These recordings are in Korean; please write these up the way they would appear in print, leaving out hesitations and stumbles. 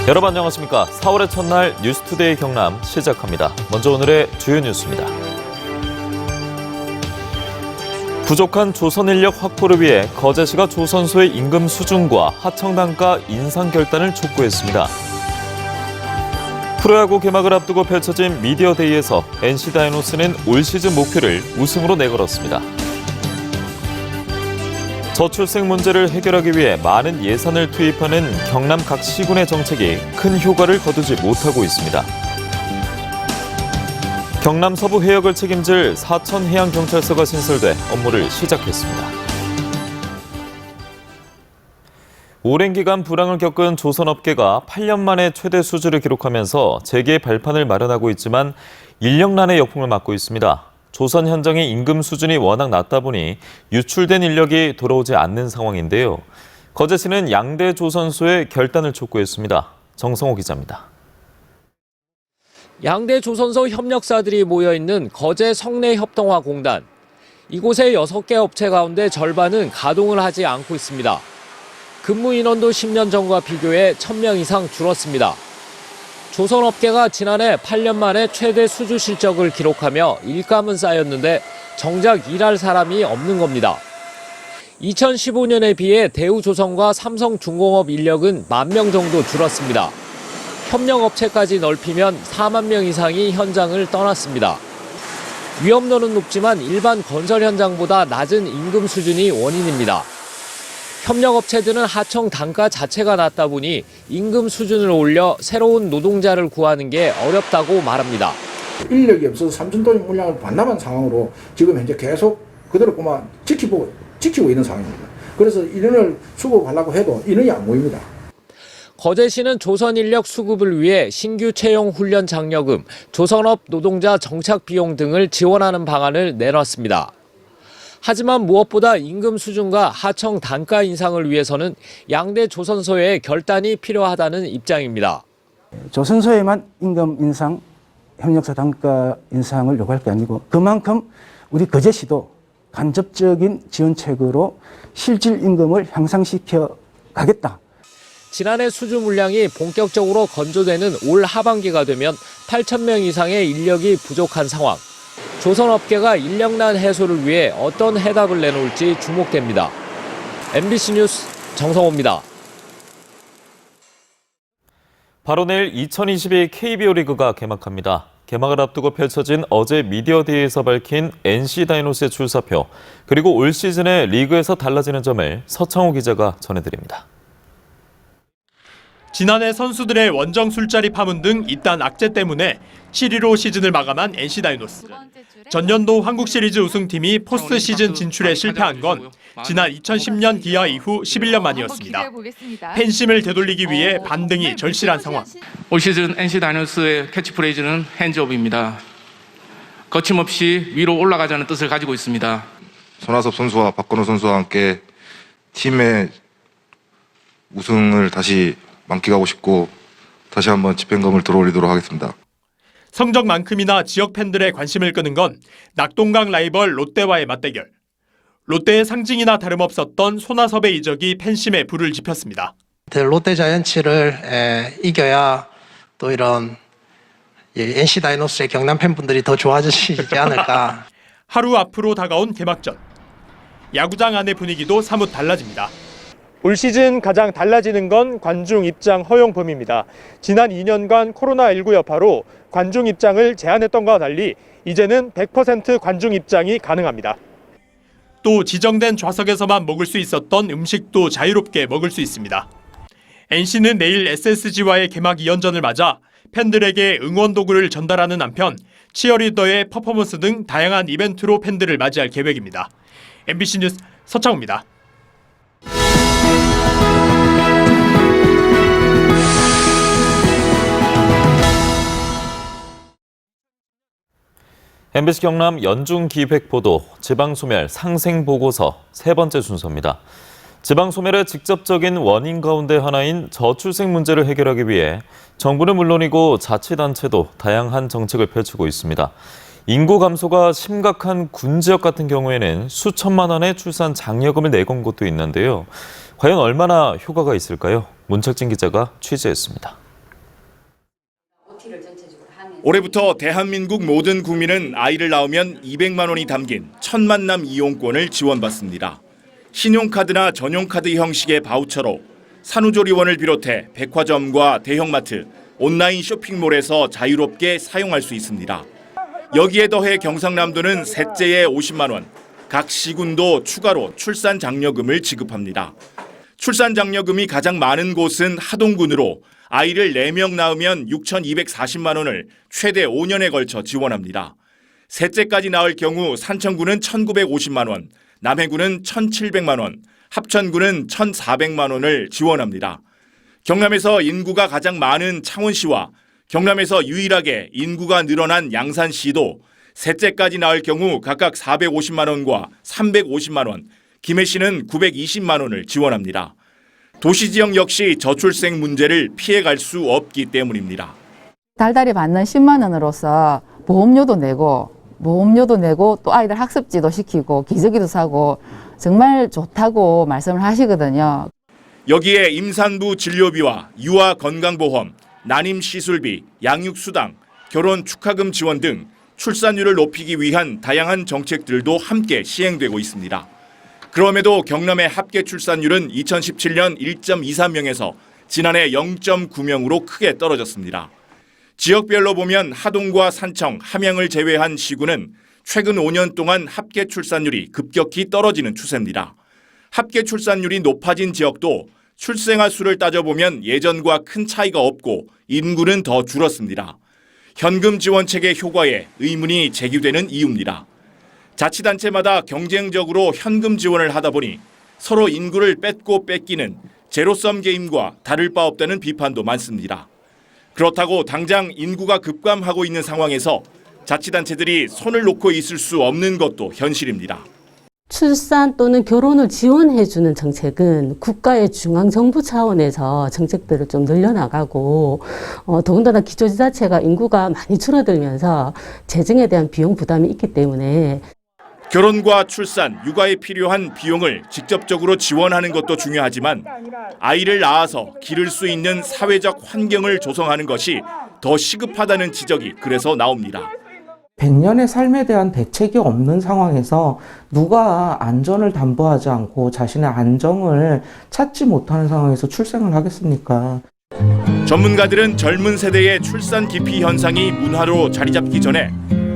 여러분 안녕하십니까. 4월의 첫날 뉴스투데이 경남 시작합니다. 먼저 오늘의 주요 뉴스입니다. 부족한 조선 인력 확보를 위해 거제시가 조선소의 임금 수준과 하청 단가 인상 결단을 촉구했습니다. 프로야구 개막을 앞두고 펼쳐진 미디어데이에서 NC 다이노스는 올 시즌 목표를 우승으로 내걸었습니다. 저출생 문제를 해결하기 위해 많은 예산을 투입하는 경남 각 시군의 정책이 큰 효과를 거두지 못하고 있습니다. 경남 서부 해역을 책임질 사천해양경찰서가 신설돼 업무를 시작했습니다. 오랜 기간 불황을 겪은 조선업계가 8년 만에 최대 수주를 기록하면서 재개 발판을 마련하고 있지만 인력난의 역풍을 맞고 있습니다. 조선 현장의 임금 수준이 워낙 낮다 보니 유출된 인력이 돌아오지 않는 상황인데요. 거제시는 양대 조선소의 결단을 촉구했습니다. 정성호 기자입니다. 양대 조선소 협력사들이 모여있는 거제 성내협동화공단. 이곳의 6개 업체 가운데 절반은 가동을 하지 않고 있습니다. 근무 인원도 10년 전과 비교해 1,000명 이상 줄었습니다. 조선업계가 지난해 8년 만에 최대 수주 실적을 기록하며 일감은 쌓였는데 정작 일할 사람이 없는 겁니다. 2015년에 비해 대우조선과 삼성중공업 인력은 10,000명 정도 줄었습니다. 협력업체까지 넓히면 4만 명 이상이 현장을 떠났습니다. 위험도는 높지만 일반 건설 현장보다 낮은 임금 수준이 원인입니다. 협력업체들은 하청 단가 자체가 낮다 보니 임금 수준을 올려 새로운 노동자를 구하는 게 어렵다고 말합니다. 인력이 없어서 3,000톤 물량을 반납한 상황으로 지금 현재 계속 그대로 그만 지키고 있는 상황입니다. 그래서 인원을 수급하려고 해도 인원이 안 모입니다. 거제시는 조선 인력 수급을 위해 신규 채용 훈련 장려금, 조선업 노동자 정착 비용 등을 지원하는 방안을 내놨습니다. 하지만 무엇보다 임금 수준과 하청 단가 인상을 위해서는 양대 조선소의 결단이 필요하다는 입장입니다. 조선소에만 임금 인상, 협력사 단가 인상을 요구할 게 아니고 그만큼 우리 거제시도 간접적인 지원책으로 실질 임금을 향상시켜 가겠다. 지난해 수주 물량이 본격적으로 건조되는 올 하반기가 되면 8,000명 이상의 인력이 부족한 상황. 조선업계가 인력난 해소를 위해 어떤 해답을 내놓을지 주목됩니다. MBC 뉴스 정성호입니다. 바로 내일 2022 KBO 리그가 개막합니다. 개막을 앞두고 펼쳐진 어제 미디어데이에서 밝힌 NC 다이노스의 출사표, 그리고 올 시즌의 리그에서 달라지는 점을 서창호 기자가 전해드립니다. 지난해 선수들의 원정 술자리 파문 등 이딴 악재 때문에 7위로 시즌을 마감한 NC 다이노스. 전년도 한국 시리즈 우승팀이 포스트 시즌 진출에 실패한 건 지난 2010년 기아 이후 11년 만이었습니다. 팬심을 되돌리기 위해 반등이 절실한 상황. 올 시즌 NC 다이노스의 캐치프레이즈는 핸즈업입니다. 거침없이 위로 올라가자는 뜻을 가지고 있습니다. 손아섭 선수와 박건우 선수와 함께 팀의 우승을 다시 만끽하고 싶고 다시 한번 집행검을 들어올리도록 하겠습니다. 성적만큼이나 지역 팬들의 관심을 끄는 건 낙동강 라이벌 롯데와의 맞대결. 롯데의 상징이나 다름없었던 손아섭의 이적이 팬심에 불을 지폈습니다. 롯데 자이언츠를 이겨야 또 이런 NC 다이노스의 경남 팬분들이 더 좋아지시지 않을까. 하루 앞으로 다가온 개막전. 야구장 안의 분위기도 사뭇 달라집니다. 올 시즌 가장 달라지는 건 관중 입장 허용 범위입니다. 지난 2년간 코로나19 여파로 관중 입장을 제한했던 것과 달리 이제는 100% 관중 입장이 가능합니다. 또 지정된 좌석에서만 먹을 수 있었던 음식도 자유롭게 먹을 수 있습니다. NC는 내일 SSG와의 개막 2연전을 맞아 팬들에게 응원 도구를 전달하는 한편 치어리더의 퍼포먼스 등 다양한 이벤트로 팬들을 맞이할 계획입니다. MBC 뉴스 서창호입니다. MBC 경남 연중기획보도 지방소멸 상생보고서 세 번째 순서입니다. 지방소멸의 직접적인 원인 가운데 하나인 저출생 문제를 해결하기 위해 정부는 물론이고 자치단체도 다양한 정책을 펼치고 있습니다. 인구 감소가 심각한 군 지역 같은 경우에는 수천만 원의 출산 장려금을 내건 곳도 있는데요. 과연 얼마나 효과가 있을까요? 문철진 기자가 취재했습니다. 올해부터 대한민국 모든 국민은 아이를 낳으면 200만 원이 담긴 천만남 이용권을 지원받습니다. 신용카드나 전용카드 형식의 바우처로 산후조리원을 비롯해 백화점과 대형마트, 온라인 쇼핑몰에서 자유롭게 사용할 수 있습니다. 여기에 더해 경상남도는 셋째에 50만 원, 각 시군도 추가로 출산 장려금을 지급합니다. 출산 장려금이 가장 많은 곳은 하동군으로 아이를 4명 낳으면 6,240만 원을 최대 5년에 걸쳐 지원합니다. 셋째까지 낳을 경우 산청구는 1,950만 원, 남해군은 1,700만 원, 합천군은 1,400만 원을 지원합니다. 경남에서 인구가 가장 많은 창원시와 경남에서 유일하게 인구가 늘어난 양산시도 셋째까지 낳을 경우 각각 450만 원과 350만 원, 김해시는 920만 원을 지원합니다. 도시지역 역시 저출생 문제를 피해갈 수 없기 때문입니다. 달달이 받는 10만 원으로서 보험료도 내고 또 아이들 학습지도 시키고 기저귀도 사고 정말 좋다고 말씀을 하시거든요. 여기에 임산부 진료비와 유아 건강보험, 난임 시술비, 양육수당, 결혼 축하금 지원 등 출산율을 높이기 위한 다양한 정책들도 함께 시행되고 있습니다. 그럼에도 경남의 합계 출산율은 2017년 1.23명에서 지난해 0.9명으로 크게 떨어졌습니다. 지역별로 보면 하동과 산청, 함양을 제외한 시군은 최근 5년 동안 합계 출산율이 급격히 떨어지는 추세입니다. 합계 출산율이 높아진 지역도 출생아 수를 따져보면 예전과 큰 차이가 없고 인구는 더 줄었습니다. 현금 지원 체계 효과에 의문이 제기되는 이유입니다. 자치단체마다 경쟁적으로 현금 지원을 하다 보니 서로 인구를 뺏고 뺏기는 제로섬 게임과 다를 바 없다는 비판도 많습니다. 그렇다고 당장 인구가 급감하고 있는 상황에서 자치단체들이 손을 놓고 있을 수 없는 것도 현실입니다. 출산 또는 결혼을 지원해주는 정책은 국가의 중앙정부 차원에서 정책들을 좀 늘려나가고 더군다나 기초지자체가 인구가 많이 줄어들면서 재정에 대한 비용 부담이 있기 때문에 결혼과 출산, 육아에 필요한 비용을 직접적으로 지원하는 것도 중요하지만 아이를 낳아서 기를 수 있는 사회적 환경을 조성하는 것이 더 시급하다는 지적이 그래서 나옵니다. 100년의 삶에 대한 대책이 없는 상황에서 누가 안전을 담보하지 않고 자신의 안정을 찾지 못하는 상황에서 출생을 하겠습니까? 전문가들은 젊은 세대의 출산 기피 현상이 문화로 자리 잡기 전에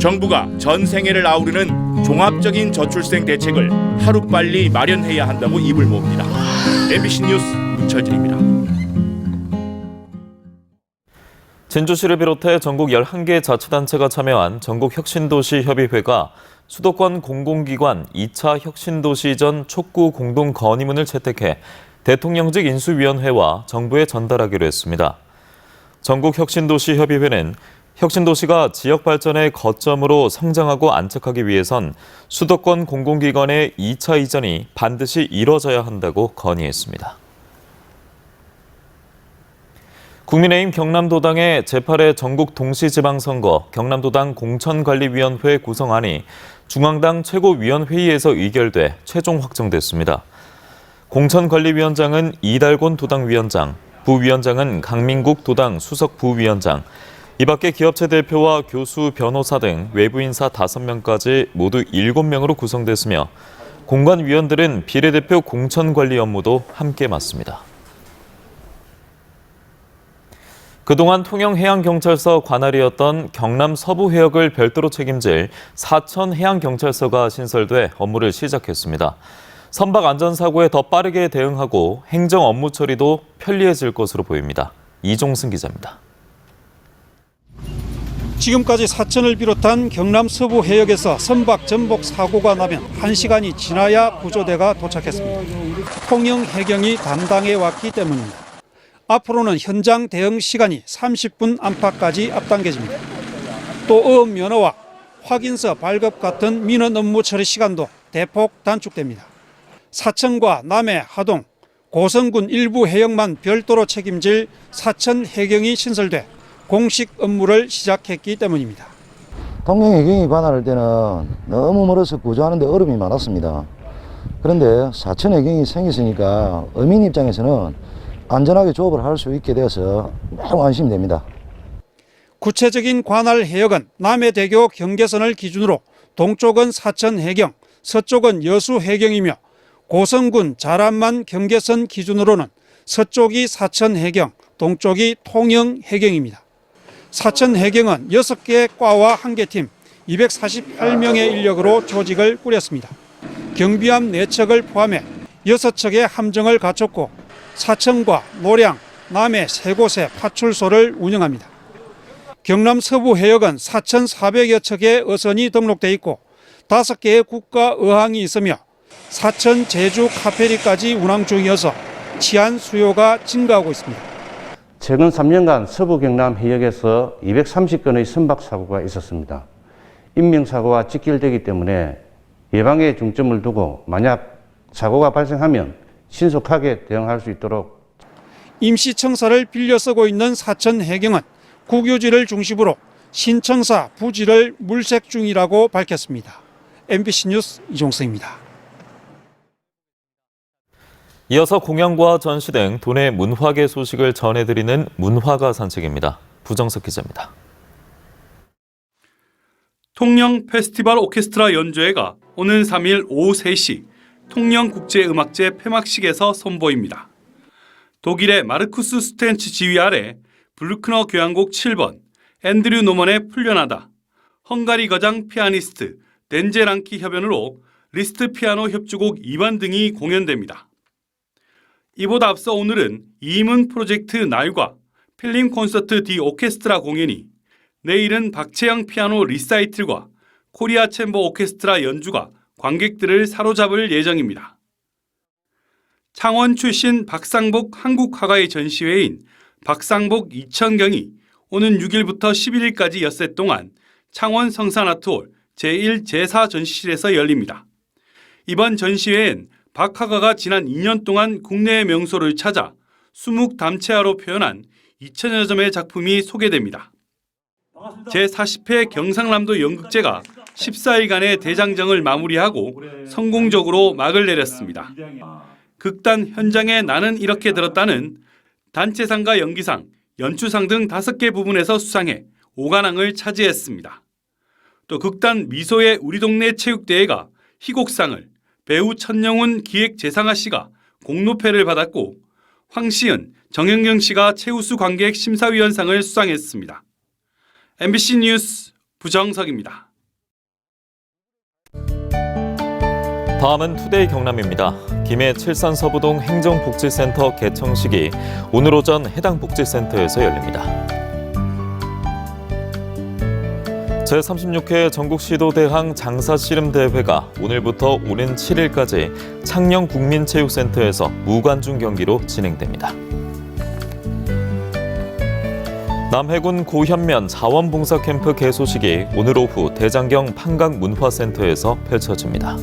정부가 전 생애를 아우르는 종합적인 저출생 대책을 하루빨리 마련해야 한다고 입을 모읍니다. MBC 뉴스 문철진입니다. 진주시를 비롯해 전국 11개 자치단체가 참여한 전국혁신도시협의회가 수도권 공공기관 2차 혁신도시 이전 촉구 공동 건의문을 채택해 대통령직 인수위원회와 정부에 전달하기로 했습니다. 전국혁신도시협의회는 혁신도시가 지역 발전의 거점으로 성장하고 안착하기 위해선 수도권 공공기관의 2차 이전이 반드시 이뤄져야 한다고 건의했습니다. 국민의힘 경남도당의 제8회 전국 동시지방선거 경남도당 공천관리위원회 구성안이 중앙당 최고위원회의에서 의결돼 최종 확정됐습니다. 공천관리위원장은 이달곤 도당위원장, 부위원장은 강민국 도당 수석 부위원장, 이 밖에 기업체 대표와 교수, 변호사 등 외부 인사 5명까지 모두 7명으로 구성됐으며 공관위원들은 비례대표 공천관리 업무도 함께 맡습니다. 그동안 통영해양경찰서 관할이었던 경남 서부해역을 별도로 책임질 사천해양경찰서가 신설돼 업무를 시작했습니다. 선박 안전사고에 더 빠르게 대응하고 행정 업무 처리도 편리해질 것으로 보입니다. 이종승 기자입니다. 지금까지 사천을 비롯한 경남 서부 해역에서 선박 전복 사고가 나면 1시간이 지나야 구조대가 도착했습니다. 통영 해경이 담당해 왔기 때문입니다. 앞으로는 현장 대응 시간이 30분 안팎까지 앞당겨집니다. 또 어업 면허와 확인서 발급 같은 민원 업무 처리 시간도 대폭 단축됩니다. 사천과 남해, 하동, 고성군 일부 해역만 별도로 책임질 사천 해경이 신설돼 공식 업무를 시작했기 때문입니다. 통영 해경이 관할할 때는 너무 멀어서 구조하는 데 어려움이 많았습니다. 그런데 사천 해경이 생겼으니까 어민 입장에서는 안전하게 조업을 할 수 있게 되어서 매우 안심이 됩니다. 구체적인 관할 해역은 남해대교 경계선을 기준으로 동쪽은 사천해경, 서쪽은 여수해경이며 고성군 자란만 경계선 기준으로는 서쪽이 사천해경, 동쪽이 통영해경입니다. 사천해경은 6개 과와 1개 팀, 248명의 인력으로 조직을 꾸렸습니다. 경비함 4척을 포함해 6척의 함정을 갖췄고 사천과 노량, 남해 3곳의 파출소를 운영합니다. 경남 서부 해역은 4,400여 척의 어선이 등록돼 있고 5개의 국가 어항이 있으며 사천, 제주, 카페리까지 운항 중이어서 치안 수요가 증가하고 있습니다. 최근 3년간 서부 경남 해역에서 230건의 선박 사고가 있었습니다. 인명사고와 직결되기 때문에 예방에 중점을 두고 만약 사고가 발생하면 신속하게 대응할 수 있도록 임시청사를 빌려 쓰고 있는 사천해경은 국유지를 중심으로 신청사 부지를 물색 중이라고 밝혔습니다. MBC 뉴스 이종성입니다. 이어서 공연과 전시 등 도내 문화계 소식을 전해드리는 문화가 산책입니다. 부정석 기자입니다. 통영 페스티벌 오케스트라 연주회가 오는 3일 오후 3시 통영국제음악제 폐막식에서 선보입니다. 독일의 마르쿠스 스텐츠 지휘 아래 블루크너 교향곡 7번, 앤드류 노먼의 풀려나다, 헝가리 거장 피아니스트 덴제 랑키 협연으로 리스트 피아노 협주곡 2번 등이 공연됩니다. 이보다 앞서 오늘은 이문 프로젝트 날과 필름 콘서트 디 오케스트라 공연이, 내일은 박채영 피아노 리사이틀과 코리아 챔버 오케스트라 연주가 관객들을 사로잡을 예정입니다. 창원 출신 박상복 한국화가의 전시회인 박상복 2000경이 오는 6일부터 11일까지 엿새 동안 창원 성산아트홀 제1, 제4 전시실에서 열립니다. 이번 전시회엔 박 화가가 지난 2년 동안 국내의 명소를 찾아 수묵담채화로 표현한 2000여 점의 작품이 소개됩니다. 제40회 경상남도 연극제가 14일간의 대장정을 마무리하고 성공적으로 막을 내렸습니다. 극단 현장에 나는 이렇게 들었다는 단체상과 연기상, 연출상 등 5개 부분에서 수상해 5관왕을 차지했습니다. 또 극단 미소의 우리 동네 체육대회가 희곡상을, 배우 천영훈 기획재상아 씨가 공로패를 받았고 황시은, 정영경 씨가 최우수 관객 심사위원상을 수상했습니다. MBC 뉴스 부정석입니다. 다음은 투데이 경남입니다. 김해 칠산서부동 행정복지센터 개청식이 오늘 오전 해당 복지센터에서 열립니다. 제36회 전국시도대항 장사씨름대회가 오늘부터 오는 7일까지 창녕국민체육센터에서 무관중 경기로 진행됩니다. 남해군 고현면 자원봉사캠프 개소식이 오늘 오후 대장경 판각문화센터에서 펼쳐집니다.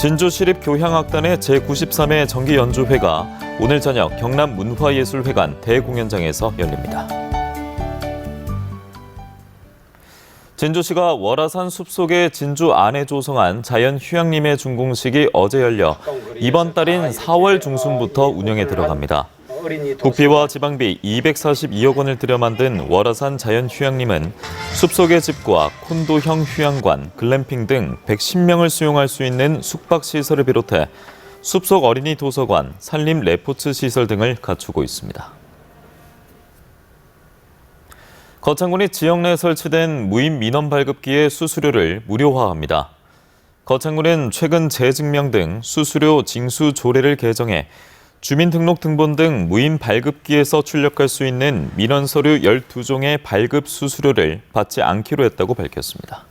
진주시립교향악단의 제93회 정기연주회가 오늘 저녁 경남문화예술회관 대공연장에서 열립니다. 진주시가 월화산 숲속의 진주 안에 조성한 자연휴양림의 준공식이 어제 열려 이번 달인 4월 중순부터 운영에 들어갑니다. 국비와 지방비 242억 원을 들여 만든 월화산 자연휴양림은 숲속의 집과 콘도형 휴양관, 글램핑 등 110명을 수용할 수 있는 숙박시설을 비롯해 숲속 어린이 도서관, 산림 레포츠 시설 등을 갖추고 있습니다. 거창군이 지역 내에 설치된 무인 민원 발급기의 수수료를 무료화합니다. 거창군은 최근 재증명 등 수수료 징수 조례를 개정해 주민등록등본 등 무인 발급기에서 출력할 수 있는 민원 서류 12종의 발급 수수료를 받지 않기로 했다고 밝혔습니다.